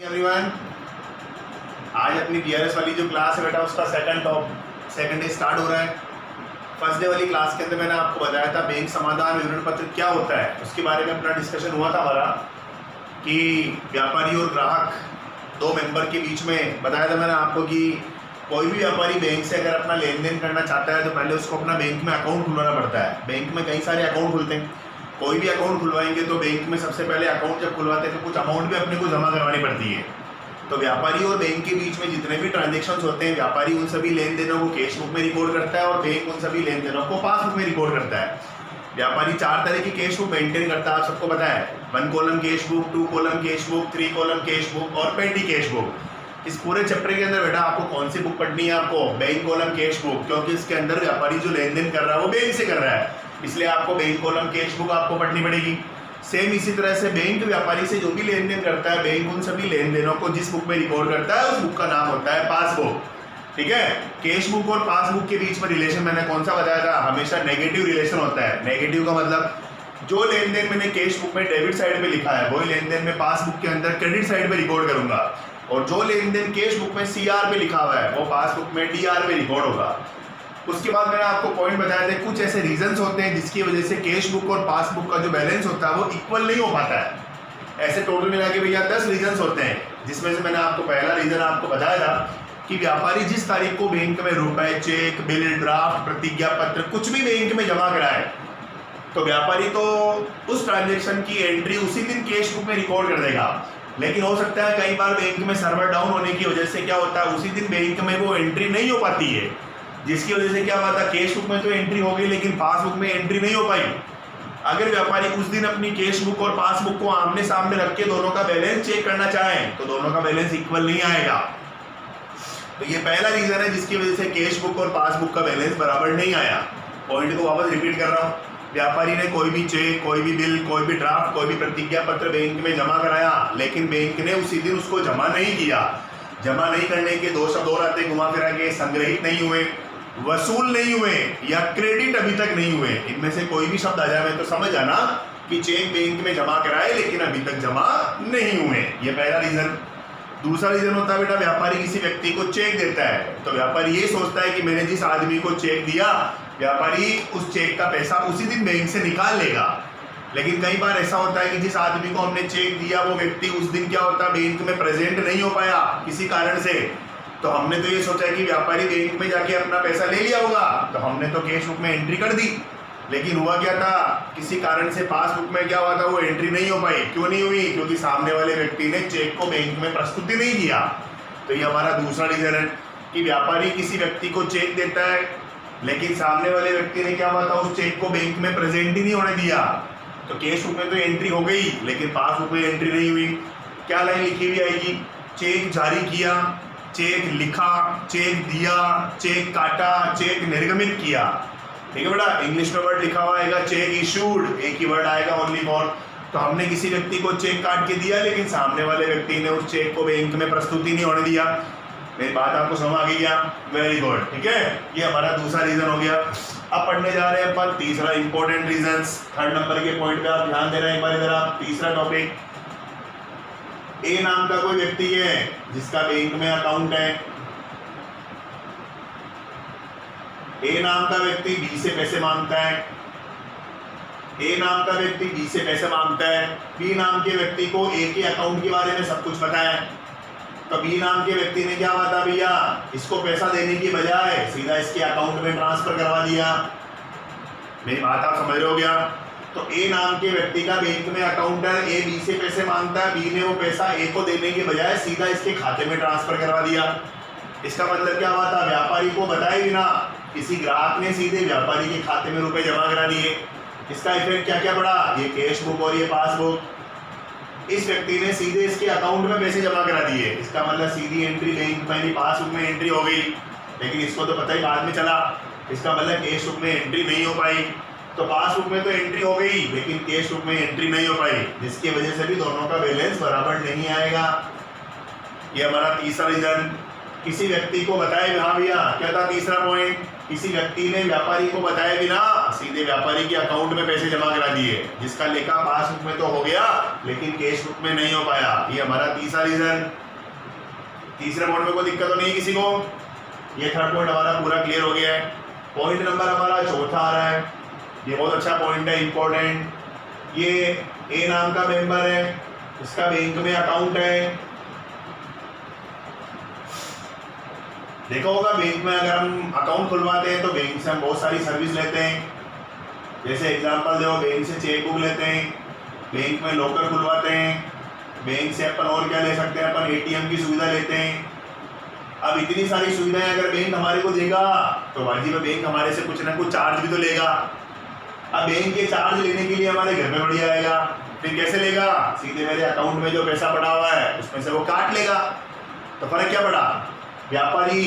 Everyone, आज अपनी BRS वाली जो क्लास है बेटा उसका सेकंड डे स्टार्ट हो रहा है। फर्स्ट डे वाली क्लास के अंदर मैंने आपको बताया था बैंक समाधान विवरण पत्र क्या होता है, उसके बारे में अपना डिस्कशन हुआ था हमारा कि व्यापारी और ग्राहक दो मेंबर के बीच में बताया था मैंने आपको कि कोई भी व्यापारी बैंक से अगर अपना लेन देन करना चाहता है तो पहले उसको अपना बैंक में अकाउंट खुलवाना पड़ता है। बैंक में कई सारे अकाउंट खुलते हैं, कोई भी अकाउंट खुलवाएंगे तो बैंक में सबसे पहले अकाउंट जब खुलवाते हैं तो कुछ अमाउंट भी अपने को जमा करवानी पड़ती है। तो व्यापारी और बैंक के बीच में जितने भी ट्रांजेक्शन्स होते हैं, व्यापारी उन सभी लेन देनों को कैश बुक में रिकॉर्ड करता है और बैंक उन सभी लेन देनों को पासबुक में रिकॉर्ड करता है। व्यापारी 4 तरह की कैश बुक मेंटेन करता है, आप सबको पता है। 1 column cash book, 2 column cash book, 3 column cash book और पेटी कैश बुक। इस पूरे चैप्टर के अंदर बेटा आपको कौन सी बुक पढ़नी है? आपको बैंक कॉलम कैश बुक, क्योंकि इसके अंदर व्यापारी जो लेन देन कर रहा है वो बैंक से कर रहा है, इसलिए आपको बैंक कॉलम कैश बुक आपको पढ़नी पड़ेगी। सेम इसी तरह से बैंक व्यापारी से जो भी लेन देन करता है, बैंक उन सभी लेन देनों को जिस बुक में रिकॉर्ड करता है उस बुक का नाम होता है पासबुक। ठीक है, कैश बुक और पासबुक के बीच में रिलेशन मैंने कौन सा बताया था? हमेशा नेगेटिव रिलेशन होता है। नेगेटिव का मतलब जो लेन देन मैंने कैश बुक में डेबिट साइड पे लिखा है वही लेन देन में पासबुक के अंदर क्रेडिट साइड पे रिकॉर्ड करूंगा, और जो लेन देन कैश बुक में सीआर पे लिखा हुआ है वो पासबुक में डीआर पे रिकॉर्ड होगा। उसके बाद मैंने आपको पॉइंट बताया था कुछ ऐसे रीजंस होते हैं जिसकी वजह से कैश बुक और पासबुक का जो बैलेंस होता है वो इक्वल नहीं हो पाता है। ऐसे टोटल मिला के भैया 10 रीजंस होते हैं, जिसमें से मैंने आपको पहला रीजन आपको बताया था कि व्यापारी जिस तारीख को बैंक में रुपए, चेक, बिल, ड्राफ्ट, प्रतिज्ञा पत्र कुछ भी बैंक में जमा कराए तो व्यापारी तो उस ट्रांजेक्शन की एंट्री उसी दिन कैश बुक में रिकॉर्ड कर देगा। लेकिन हो सकता है कई बार बैंक में सर्वर डाउन होने की वजह से क्या होता है उसी दिन बैंक में वो एंट्री नहीं हो पाती है, जिसकी वजह से क्या हुआ था कैश बुक में तो एंट्री हो गई लेकिन पासबुक में एंट्री नहीं हो पाई। अगर व्यापारी उस दिन अपनी कैश बुक और पासबुक को आमने सामने रख के दोनों का बैलेंस चेक करना चाहें तो दोनों का बैलेंस इक्वल नहीं आएगा। तो ये पहला रीजन है जिसकी वजह से कैश बुक और पासबुक का बैलेंस बराबर नहीं आया। पॉइंट को वापस रिपीट कर रहा हूँ, व्यापारी ने कोई भी चेक, कोई भी बिल, कोई भी ड्राफ्ट, कोई भी प्रतिज्ञा पत्र बैंक में जमा कराया, लेकिन बैंक ने उसी दिन उसको जमा नहीं किया। जमा नहीं करने के 2 शब्द और आते घुमा फिरा के, संग्रहित नहीं हुए, वसूल नहीं हुए या क्रेडिट अभी तक नहीं हुए। इनमें से कोई भी शब्द आ जाए तो समझ आना कि चेक बैंक में जमा कराए लेकिन अभी तक जमा नहीं हुए। ये पहला रीजन। दूसरा रीजन होता है बेटा व्यापारी किसी व्यक्ति को चेक देता है तो व्यापारी ये सोचता है कि मैंने जिस आदमी को चेक दिया व्यापारी उस चेक का पैसा उसी दिन बैंक से निकाल लेगा। लेकिन कई बार ऐसा होता है कि जिस आदमी को हमने चेक दिया वो व्यक्ति उस दिन क्या होता है बैंक में प्रेजेंट नहीं हो पाया किसी कारण से, तो हमने तो ये सोचा कि व्यापारी बैंक में जाके अपना पैसा ले लिया होगा, तो हमने तो कैश बुक में एंट्री कर दी। लेकिन हुआ क्या था, किसी कारण से पासबुक में क्या हुआ था वो एंट्री नहीं हो पाई। क्यों नहीं हुई? क्योंकि सामने वाले व्यक्ति ने चेक को बैंक में प्रस्तुति नहीं किया। तो ये हमारा दूसरा रीजन है कि व्यापारी किसी व्यक्ति को चेक देता है लेकिन सामने वाले व्यक्ति ने क्या हुआ था उस चेक को बैंक में प्रेजेंट ही नहीं होने दिया। तो कैश बुक में तो एंट्री हो गई लेकिन पासबुक में एंट्री नहीं हुई। क्या लाइन लिखी हुई आएगी? चेक जारी किया, चेक लिखा, चेक दिया, चेक काटा, चेक निर्गमित किया। ठीक है बेटा, इंग्लिश में वर्ड लिखा हुआ आएगा चेक इशूड, एक ही वर्ड आएगा ओनली फॉर। तो हमने किसी व्यक्ति को चेक काट के दिया लेकिन सामने वाले व्यक्ति ने उस चेक को बैंक में प्रस्तुति नहीं होने दिया। मेरी बात आपको समझ आ गई क्या? Very good. ठीक है, ये हमारा दूसरा रीजन हो गया। अब पढ़ने जा रहे हैं अपन तीसरा इंपॉर्टेंट रीजन। 3rd नंबर के पॉइंट पे आप ध्यान दे रहे हैं एक बार इधर आप। तीसरा टॉपिक, ए नाम का कोई व्यक्ति है जिसका बैंक में अकाउंट है। ए नाम का व्यक्ति बी से पैसे मांगता है। ए नाम का व्यक्ति बी से पैसे मांगता है। बी नाम के व्यक्ति को ए के अकाउंट के बारे में सब कुछ पता है। तो बी नाम के व्यक्ति ने क्या हुआ था भैया, इसको पैसा देने की बजाय सीधा इसके अकाउंट में ट्रांसफर करवा दिया। मेरी बात आप समझ रहे हो गया? तो ए नाम के व्यक्ति का बैंक में अकाउंट है, ए बी से पैसे मांगता है, बी ने वो पैसा ए को देने के बजाय सीधा इसके खाते में ट्रांसफर करवा दिया। इसका मतलब क्या हुआ था, व्यापारी को बताए बिना किसी ग्राहक ने सीधे व्यापारी के खाते में रुपए जमा करा दिए। इसका इफेक्ट क्या क्या पड़ा, ये कैश बुक और ये पासबुक, इस व्यक्ति ने सीधे इसके अकाउंट में पैसे जमा करा दिए। इसका मतलब सीधी एंट्री बैंक में पासबुक में एंट्री हो गई, लेकिन इसको तो पता ही बाद में चला। इसका मतलब कैश बुक में एंट्री नहीं हो पाई। तो पासबुक में तो एंट्री हो गई लेकिन कैश बुक में एंट्री नहीं हो पाई, जिसकी वजह से भी दोनों का बैलेंस बराबर नहीं आएगा। ये हमारा तीसरा रीजन। किसी व्यक्ति को बताए, हाँ भैया क्या था तीसरा पॉइंट, किसी व्यक्ति ने व्यापारी को बताए बिना सीधे व्यापारी के अकाउंट में पैसे जमा करा दिए, जिसका लेखा पासबुक में तो हो गया लेकिन कैश बुक में नहीं हो पाया। ये हमारा तीसरा रीजन। तीसरे पॉइंट में कोई दिक्कत तो नहीं किसी को? ये थर्ड पॉइंट हमारा पूरा क्लियर हो गया है। पॉइंट नंबर हमारा चौथा आ रहा है। ये बहुत अच्छा पॉइंट है, इंपॉर्टेंट। ये ए नाम का मेंबर है, इसका बैंक में अकाउंट है। देखा होगा बैंक में अगर हम अकाउंट खुलवाते हैं तो बैंक से हम बहुत सारी सर्विस लेते हैं। जैसे एग्जांपल दो, बैंक से चेक बुक लेते हैं, बैंक में लॉकर खुलवाते हैं, बैंक से अपन और क्या ले सकते हैं, अपन एटीएम की सुविधा लेते हैं। अब इतनी सारी सुविधाएं अगर बैंक हमारे को देगा तो वाजिब है बैंक हमारे से कुछ ना कुछ चार्ज भी तो लेगा। अब बैंक के चार्ज लेने के लिए हमारे घर में बढ़िया आएगा, फिर कैसे लेगा? सीधे मेरे अकाउंट में जो पैसा पड़ा हुआ है उसमें से वो काट लेगा। तो फर्क क्या पड़ा? व्यापारी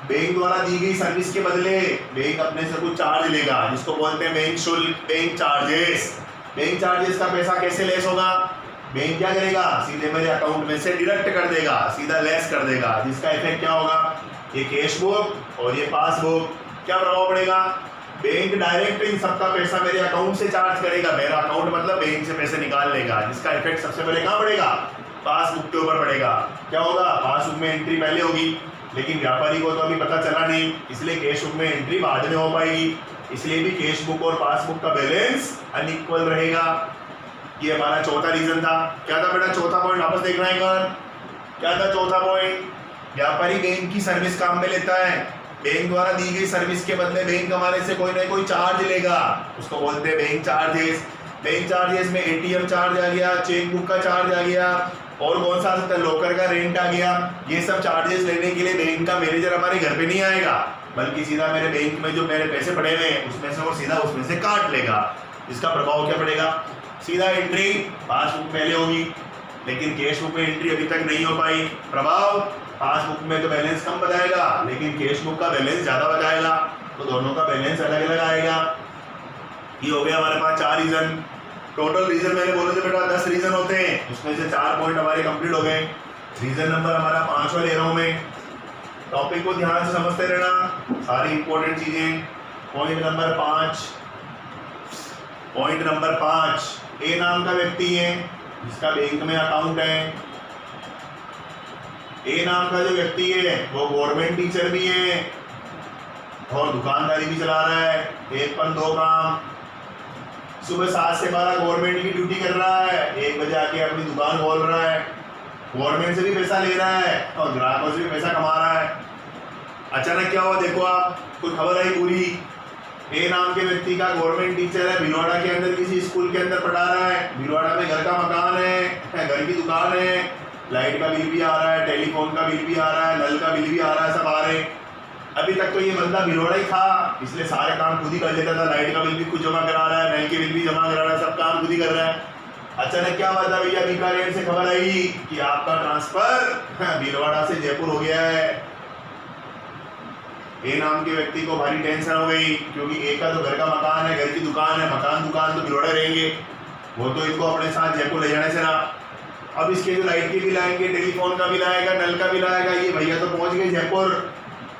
बैंक द्वारा दी गई सर्विस के बदले बैंक अपने से कुछ चार्ज लेगा, जिसको बोलते हैं बैंक शुल्क, बैंक चार्जेस। बैंक चार्जेस का पैसा कैसे लेस होगा? बैंक क्या करेगा? सीधे मेरे अकाउंट में से डिडक्ट कर देगा, सीधा लेस कर देगा, जिसका इफेक्ट क्या होगा? ये कैश बुक और ये पासबुक क्या प्रभाव पड़ेगा? बैंक डायरेक्ट इन सबका पैसा मेरे अकाउंट से चार्ज करेगा। मेरा अकाउंट मतलब बैंक से पैसे निकाल लेगा, जिसका इफेक्ट सबसे पहले कहाँ पड़ेगा? पासबुक के ऊपर पड़ेगा। क्या होगा? पासबुक में एंट्री पहले होगी, लेकिन व्यापारी को तो अभी पता चला नहीं, इसलिए कैश बुक में एंट्री बाद में हो पाएगी। इसलिए भी कैश बुक और पासबुक का बैलेंस अनइक्वल रहेगा। ये हमारा चौथा रीजन था। क्या था बेटा चौथा पॉइंट? वापस देखना है कौन? क्या था चौथा पॉइंट? व्यापारी बैंक की सर्विस काम में लेता है, बैंक द्वारा दी गई सर्विस के बदले बैंक हमारे से कोई ना कोई चार्ज लेगा, उसको बोलते हैं बैंक चार्जेस। बैंक चार्जेस में एटीएम चार्ज आ गया, चेक बुक का चार्ज आ गया, और कौन सा लॉकर का रेंट आ गया। ये सब चार्जेस लेने के लिए बैंक का मैनेजर हमारे घर पे नहीं आएगा, बल्कि सीधा मेरे बैंक में जो मेरे पैसे पड़े हुए हैं उसमें से वो सीधा उसमें से काट लेगा। इसका प्रभाव क्या पड़ेगा? सीधा एंट्री पासबुक पहले होगी, लेकिन कैश बुक में एंट्री अभी तक नहीं हो पाई। प्रभाव पासबुक में तो बैलेंस कम बताएगा, लेकिन कैश बुक का बैलेंस ज्यादा बताएगा, तो दोनों का बैलेंस अलग अलग आएगा। ये हो गया हमारे पास 4 रीजन। टोटल रीजन मैंने बोले थे बेटा 10 रीजन होते हैं, उसमें से 4 पॉइंट हमारे कंप्लीट हो गए। रीजन नंबर हमारा 5वां ले रहा हूं मैं। टॉपिक को ध्यान से समझते रहना, सारी इंपॉर्टेंट चीजें। पॉइंट नंबर 5, ए नाम का व्यक्ति है जिसका बैंक में अकाउंट है। ए नाम का जो व्यक्ति है वो गवर्नमेंट टीचर भी है और दुकानदारी भी चला रहा है। 1-2 काम, सुबह 7 से 12 गवर्नमेंट की ड्यूटी कर रहा है, 1 बजे आके अपनी दुकान खोल रहा है, गवर्नमेंट से भी पैसा ले रहा है और ग्राहकों से भी पैसा कमा रहा है। अचानक क्या हुआ? देखो आप, कोई खबर आई पूरी। ए नाम के व्यक्ति का गवर्नमेंट टीचर है, भिलवाड़ा के अंदर किसी स्कूल के अंदर पढ़ा रहा है। भिलवाड़ा में घर का मकान है, घर की दुकान है, लाइट का बिल भी आ रहा है, टेलीफोन का बिल भी आ रहा है, नल का बिल भी आ रहा है, सब आ रहे हैं। अभी तक तो ये बंदा भिलवाड़ा ही था, इसलिए सारे काम खुद ही कर लेता था। लाइट का बिल भी खुद जमा करा रहा है, नल के बिल भी जमा करा रहा है, सब काम खुद ही कर रहा है। अचानक क्या हुआ था भैया? बीकानेर से खबर आई कि आपका ट्रांसफर भिलवाड़ा से जयपुर हो गया है। ए नाम के व्यक्ति को भारी टेंशन हो गई, क्योंकि ए का तो घर का मकान है, घर की दुकान है, दुकान तो भिलवाड़ा रहेंगे, वो तो इनको अपने साथ जयपुर ले जाने से ना। अब इसके जो लाइट के बिल आएंगे, टेलीफोन का बिल आएगा, नल का बिल आएगा, ये भैया तो पहुंच गए जयपुर।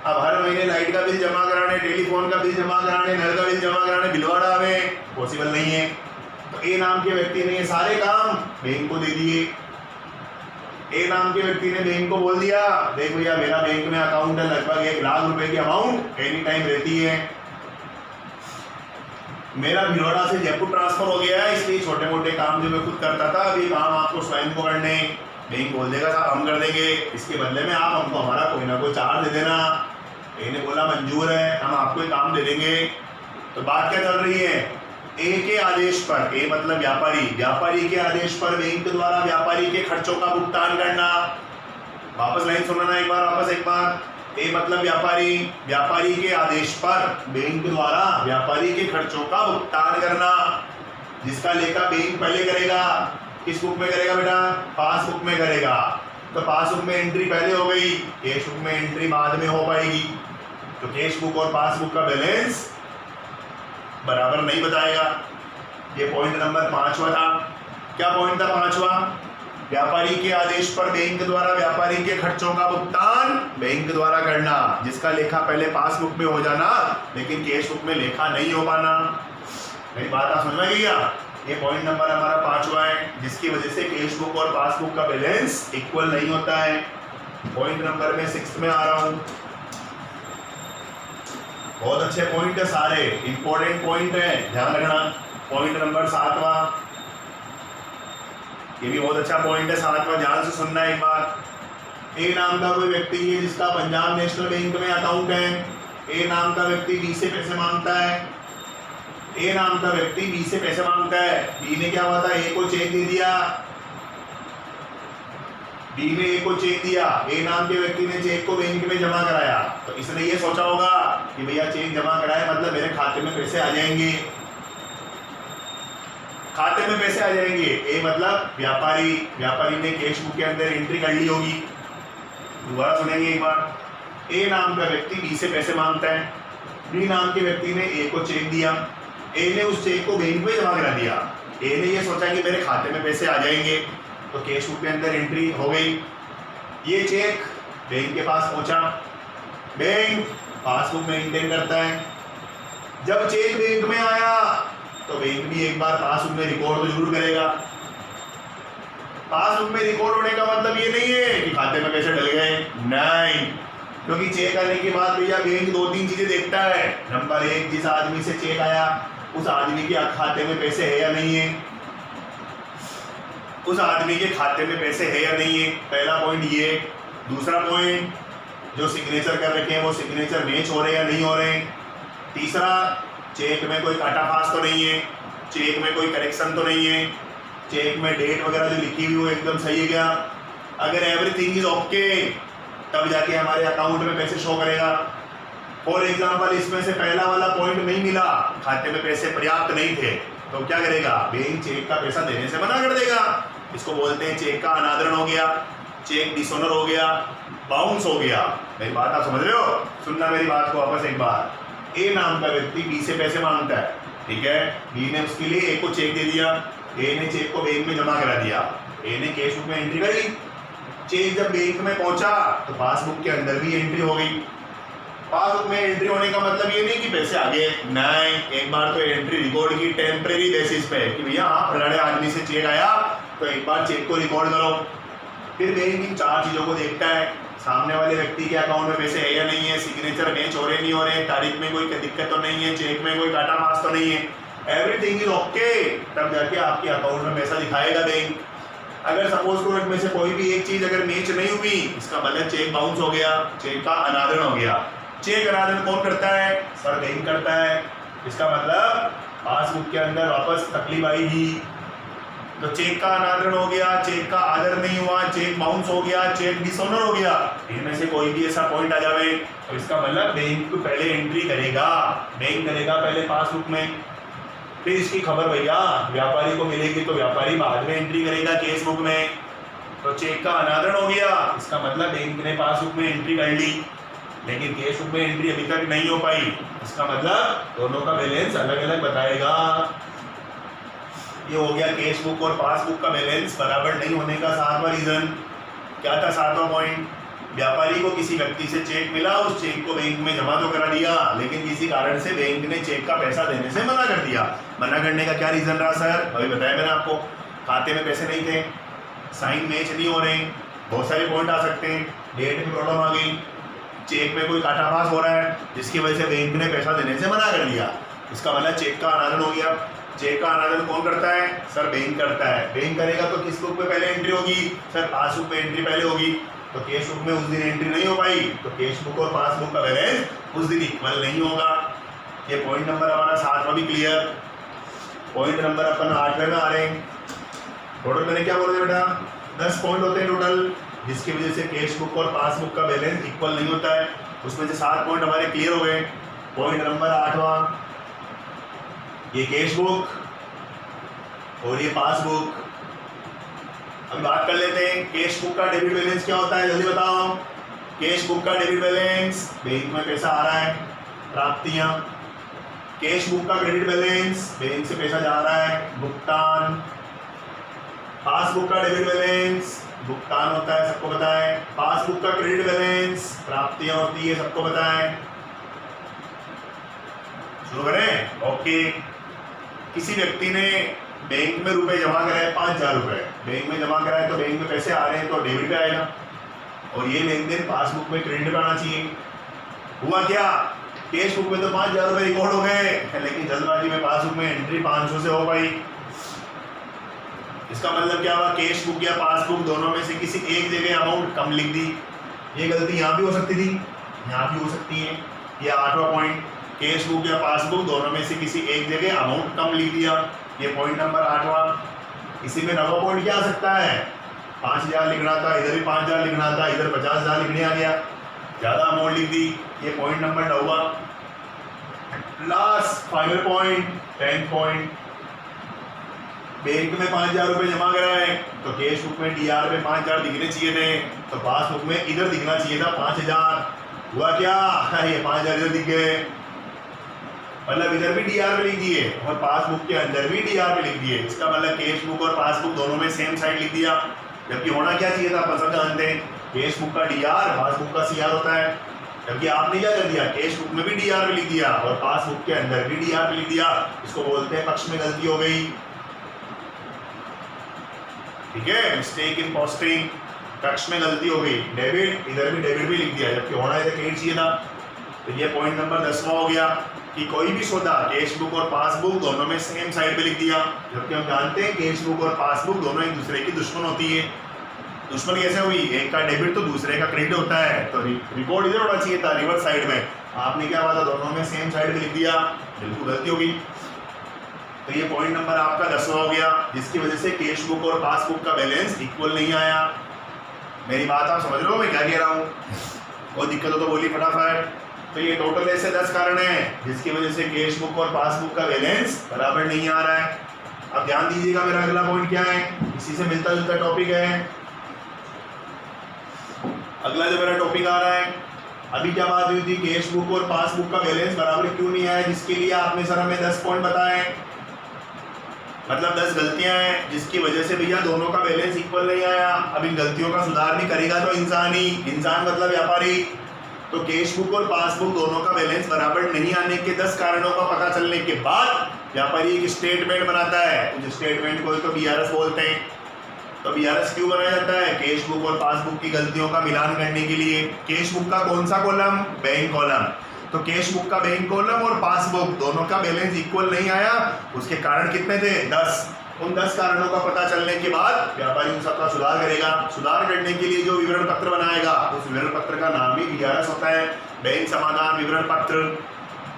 अब हर महीने लाइट का बिल जमा कराने, टेलीफोन का बिल जमा कराने, नल का बिल जमा कराने भिलवाड़ा में पॉसिबल नहीं है। तो ए नाम के व्यक्ति ने ये सारे काम बैंक को दे दिए। ए नाम के व्यक्ति ने बैंक को बोल दिया, देख भैया मेरा बैंक में अकाउंट है, लगभग 1 लाख रुपए की अमाउंट एनी टाइम रहती है, मेरा भिलवाड़ा से जयपुर ट्रांसफर हो गया है, इसलिए छोटे मोटे काम जो मैं खुद करता था अभी काम आपको स्वयं को करने। बैंक बोल देगा साहब हम कर देंगे, इसके बदले में आप हमको हमारा कोई ना कोई चार्ज दे देना। ए ने बोला मंजूर है, हम आपको एक काम दे देंगे। तो बात क्या चल रही है? ए के आदेश पर, ए मतलब व्यापारी के आदेश पर बैंक द्वारा व्यापारी के खर्चों का भुगतान करना। वापस लाइन सुनना एक बार। ए मतलब व्यापारी के आदेश पर बैंक द्वारा व्यापारी के खर्चों का भुगतान करना, जिसका लेखा बैंक पहले करेगा। किस बुक में करेगा बेटा? पासबुक में करेगा। तो पासबुक में एंट्री पहले हो गई, कैश बुक में एंट्री बाद में हो पाएगी। तो कैश बुक और पासबुक का बैलेंस बराबर नहीं बताएगा। ये पॉइंट नंबर 5वां था। क्या पॉइंट था 5वां? व्यापारी के आदेश पर बैंक द्वारा व्यापारी के खर्चों का भुगतान बैंक द्वारा करना, जिसका लेखा पहले पासबुक में हो जाना लेकिन कैश बुक में लेखा नहीं हो पाना। मेरी बात आप समझ में गई? ये पॉइंट नंबर हमारा 5वां है, जिसकी वजह से कैश बुक और पासबुक का बैलेंस इक्वल नहीं होता है। पॉइंट नंबर में 6 में आ रहा हूं। बहुत अच्छे पॉइंट है, सारे इंपॉर्टेंट पॉइंट है, ध्यान रखना। पॉइंट नंबर 7वां, ये भी बहुत अच्छा पॉइंट है, 7वां ध्यान से सुनना एक बार। ए नाम का कोई व्यक्ति है जिसका पंजाब नेशनल बैंक में अकाउंट है। ए नाम का व्यक्ति बी से पैसे मांगता है। ए नाम का व्यक्ति बी से पैसे मांगता है। बी ने क्या हुआ था, ए को चेक दे दिया। बी ने ए को चेक दिया, ए नाम के व्यक्ति ने चेक को बैंक में जमा कराया। तो इसने ये सोचा होगा कि भैया चेक जमा कराया मतलब मेरे खाते में पैसे आ जाएंगे, खाते में पैसे आ जाएंगे। ए मतलब व्यापारी, व्यापारी ने कैश बुक के अंदर एंट्री कर ली होगी। दोबारा सुनेंगे एक बार। ए नाम का व्यक्ति बी से पैसे मांगता है। बी नाम के व्यक्ति ने ए को चेक दिया। ए ने उस चेक को बैंक में जमा करा दिया। ए ने ये सोचा कि मेरे खाते में पैसे आ जाएंगे, तो कैश बुक के अंदर एंट्री हो गई। ये चेक बैंक के पास पहुंचा। बैंक पासबुक में मेंटेन करता है। जब चेक बैंक में आया तो बैंक भी एक बार पासबुक में रिकॉर्ड तो जरूर करेगा। पासबुक में रिकॉर्ड होने का मतलब ये नहीं है कि खाते में पैसे डल गए, नहीं, क्योंकि चेक आने के बाद भैया बैंक 2-3 चीजें देखता है। नंबर 1, जिस आदमी से चेक आया उस आदमी के खाते में पैसे है या नहीं है, उस आदमी के खाते में पैसे है या नहीं है, पहला पॉइंट ये। दूसरा पॉइंट, जो सिग्नेचर कर रखे हैं वो सिग्नेचर मैच हो रहे हैं या नहीं हो रहे हैं। तीसरा, चेक में कोई काटाफास तो नहीं है, चेक में कोई करेक्शन तो नहीं है, चेक में डेट वगैरह जो लिखी हुई वो एकदम सही है क्या। अगर एवरीथिंग इज ओके तब जाके हमारे अकाउंट में पैसे शो करेगा। फॉर एग्जाम्पल, इसमें से पहला वाला पॉइंट नहीं मिला, खाते में पैसे पर्याप्त नहीं थे, तो क्या करेगा, बैंक चेक का पैसा देने से मना कर देगा। इसको बोलते हैं चेक का अनादरण हो गया, चेक डिसऑनर हो गया, बाउंस हो गया। मेरी बात आप समझ रहे हो? सुनना मेरी बात को वापस एक बार। ए नाम का व्यक्ति बी से पैसे मांगता है, ठीक है। बी ने उसके लिए ए को चेक दे दिया। ए ने चेक को बैंक में जमा करा दिया। ए ने कैश बुक में एंट्री कर ली। चेक जब बैंक में पहुंचा तो पासबुक के अंदर भी एंट्री हो गई। पासबुक में एंट्री होने का मतलब ये नहीं कि पैसे आ गए, नहीं, एक बार तो एंट्री रिकॉर्ड की टेम्परेरी बेसिस पे कि भैया हाँ फलाने आदमी से चेक आया तो एक बार चेक को रिकॉर्ड करो। फिर बैंक इन 4 चीजों को देखता है, सामने वाले व्यक्ति के अकाउंट में पैसे है या नहीं है, सिग्नेचर मैच हो रहे नहीं हो रहे, तारीख में कोई दिक्कत तो नहीं है, चेक में कोई काटा मास तो नहीं है, एवरीथिंग इज ओके, तब जाके आपके अकाउंट में पैसा दिखाएगा बैंक। अगर सपोज करो इनमें से कोई भी एक चीज अगर मैच नहीं हुई, इसका मतलब चेक बाउंस हो गया, चेक का अनादरण हो गया। चेक अनादरण कौन करता है, सर बैंक करता है। इसका मतलब पासबुक के अंदर वापस तकलीफ आएगी। तो चेक का अनादरण हो गया, चेक का आदर नहीं हुआ, चेक बाउंस हो गया, चेक डिसऑनर हो गया, इनमें से कोई भी ऐसा पॉइंट आ जावे तो इसका मतलब बैंक को पहले एंट्री करेगा, बैंक करेगा पहले पासबुक में, फिर इसकी खबर भैया व्यापारी को मिलेगी तो व्यापारी बाद में एंट्री करेगा केस बुक में। तो चेक का अनादरण हो गया, इसका मतलब बैंक ने पासबुक में एंट्री कर ली, लेकिन केस बुक में एंट्री अभी तक नहीं हो पाई, इसका मतलब दोनों का बैलेंस अलग अलग बताएगा। ये हो गया केस बुक और पासबुक का बैलेंस बराबर नहीं होने का 7वां रीजन। क्या था 7वां पॉइंट, व्यापारी को किसी व्यक्ति से चेक मिला, उस चेक को बैंक में जमा तो करा दिया, लेकिन किसी कारण से बैंक ने चेक का पैसा देने से मना कर दिया। मना करने का क्या रीजन रहा सर, अभी बताया मैंने आपको, खाते में पैसे नहीं थे, साइन मैच नहीं हो रहे, बहुत सारे पॉइंट आ सकते हैं, डेट में प्रॉब्लम आ गई, चेक में कोई काटापास हो रहा है जिसकी वजह से बैंक ने पैसा देने से मना कर दिया। इसका मतलब चेक का अनादरण हो गया। चेक का अनादरण कौन करता है, सर बैंक करता है। बैंक करेगा तो किस बुक में पहले एंट्री होगी, सर पासबुक में एंट्री पहले होगी। तो केस बुक में उस दिन एंट्री नहीं हो पाई, तो केस बुक और पासबुक का बैलेंस उस दिन इक्वल नहीं होगा। ये पॉइंट नंबर हमारा 7वां भी क्लियर। पॉइंट नंबर अपन 8वें में आ रहे हैं। टोटल मैंने क्या बोला बेटा, 10 पॉइंट होते हैं टोटल, जिसकी वजह से केस बुक और पासबुक का बैलेंस इक्वल नहीं होता है। उसमें से 7 पॉइंट हमारे क्लियर हो गए। पॉइंट नंबर 8वां, ये केस बुक और ये पासबुक। अब बात कर लेते हैं केस बुक का डेबिट बैलेंस क्या होता है, जल्दी बताओ। केस बुक का डेबिट बैलेंस, बैंक में पैसा आ रहा है, प्राप्तियां। केस बुक का क्रेडिट बैलेंस, बैंक से पैसा जा रहा है, भुगतान। पासबुक का डेबिट बैलेंस भुगतान होता है, सबको पता है। पासबुक का क्रेडिट बैलेंस प्राप्तियां होती है, सबको पता है। शुरू करें? ओके। किसी व्यक्ति ने बैंक में रुपए जमा कराए 5,000 रुपए, बैंक में जमा कराए तो बैंक में पैसे आ रहे हैं तो डेबिट पे आएगा, और ये लेन देन पासबुक में क्रेडिट पे आना चाहिए। हुआ क्या? कैश बुक में तो 5,000 रुपए रिकॉर्ड हो गए, लेकिन जल्दबाजी में पासबुक में एंट्री 500 से हो पाई। इसका मतलब क्या हुआ? कैश बुक या पासबुक दोनों में से किसी एक जगह अमाउंट कम लिख दी। ये गलती यहाँ भी हो सकती थी, यहाँ भी हो सकती है। ये 8वां पॉइंट, कैश बुक या पासबुक दोनों में से किसी एक जगह अमाउंट कम लिख दिया। ये पॉइंट नंबर 8वां। इसी में 9वां पॉइंट क्या आ सकता है? 5,000 लिखना था, इधर भी 5,000 लिखना था, इधर 50,000 लिखने आ गया, ज्यादा अमाउंट लिख दी। ये पॉइंट नंबर 9वां। Last final point 10 point, bank में 5,000 रुपए जमा कराए तो कैश बुक में डीआर में 5,000 दिखने चाहिए थे, तो पासबुक में इधर दिखना चाहिए था 5,000। हुआ क्या? ये 5,000 इधर दिख गए, मतलब इधर भी डीआर पे लिख दिए और पासबुक के अंदर भी डीआर पे लिख दिए। इसका मतलब कैश बुक और पासबुक दोनों में सेम साइड लिख दिया, जबकि होना क्या चाहिए था? आप सब जानते हैं, कैश बुक का डीआर, पासबुक का सीआर होता है। जबकि आपने क्या कर दिया? कैश बुक में भी डीआर पे लिख दिया और पासबुक के अंदर भी डीआर पे लिख दिया। इसको बोलते हैं पक्ष में गलती हो गई। ठीक है, मिस्टेक इन पोस्टिंग, पक्ष में गलती हो गई। डेबिट, इधर भी डेबिट भी लिख दिया, जबकि होना इधर क्रेडिट चाहिए था। तो ये पॉइंट नंबर 10वां हो गया कि कोई भी सौदा कैश बुक और पासबुक दोनों में सेम साइड पे लिख दिया, जबकि हम जानते हैं कैश बुक और पासबुक दोनों एक दूसरे की दुश्मन होती है। दुश्मन कैसे हुई? एक का डेबिट तो दूसरे का क्रेडिट होता है, तो रिकॉर्ड इधर होना चाहिए था, रिवर्स साइड में। आपने क्या बात है? दोनों में सेम साइड पे लिख दिया, बिल्कुल गलती हो गई। तो ये पॉइंट नंबर आपका 10वां हो गया, जिसकी वजह से कैश बुक और पासबुक का बैलेंस इक्वल नहीं आया। मेरी बात आप समझ रहे हो मैं क्या कह रहा हूँ? कोई दिक्कत हो तो बोलिए फटाफट। तो ये टोटल ऐसे 10 कारण हैं जिसकी वजह से कैश बुक और पासबुक का बैलेंस बराबर नहीं आ रहा है। अब ध्यान दीजिएगा, मेरा अगला पॉइंट क्या है, इसी से मिलता जुलता टॉपिक है। अगला जो मेरा टॉपिक आ रहा है, अभी क्या बात हुई थी? कैश बुक और पासबुक का बैलेंस बराबर क्यों नहीं आया, जिसके लिए आपने सर हमें 10 पॉइंट बताए, मतलब 10 गलतियां हैं जिसकी वजह से भैया दोनों का बैलेंस इक्वल नहीं आया। अब इन गलतियों का सुधार भी करेगा तो इंसान ही, इंसान मतलब व्यापारी। तो कैश बुक और पासबुक दोनों का बैलेंस बराबर नहीं आने के 10 कारणों का पता चलने के बाद व्यापारी एक स्टेटमेंट बनाता है। उस स्टेटमेंट को तो बीआरएस बोलते हैं। तो बीआरएस क्यों बनाया जाता है? कैश बुक और पासबुक की गलतियों का मिलान करने के लिए। कैश बुक का कौन सा कॉलम? Bank column. तो कैश बुक का बैंक कॉलम और पासबुक दोनों का बैलेंस इक्वल नहीं आया, उसके कारण कितने थे? 10। उन 10 कारणों का पता चलने के बाद व्यापारी उन सबका सुधार करेगा। सुधार करने के लिए जो विवरण पत्र बनाएगा उस विवरण पत्र का नाम ही बीआरएस होता है, बैंक समाधान विवरण पत्र।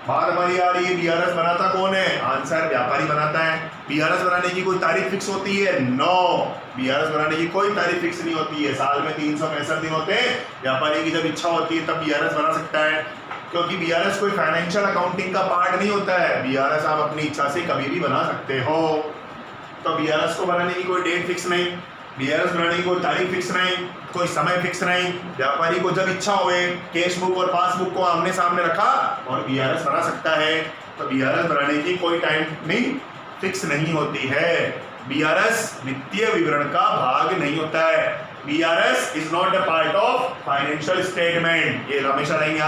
बात हमारी आ रही है, बीआरएस बनाता कौन है? आंसर व्यापारी बनाता है। बीआरएस बनाने की कोई तारीख फिक्स होती है? नो, बीआरएस बनाने की कोई तारीख फिक्स नहीं होती है। साल में 365 दिन होते हैं। व्यापारी की जब इच्छा होती है तब बीआरएस बना सकता है, क्योंकि बीआरएस कोई फाइनेंशियल अकाउंटिंग का पार्ट नहीं होता है। बीआरएस आप अपनी इच्छा से कभी भी बना सकते हो। तो बीआरएस को बनाने की कोई डेट फिक्स नहीं, बीआरएस बनाने की कोई तारीख फिक्स नहीं, कोई समय फिक्स नहीं। व्यापारी को जब इच्छा होए कैश बुक और पासबुक को आमने सामने रखा और बीआरएस बना सकता है। तो बीआरएस बनाने की कोई टाइमिंग फिक्स नहीं होती है। बीआरएस वित्तीय विवरण का भाग नहीं होता है। BRS is not a part of financial statement. ये हमेशा नहीं याद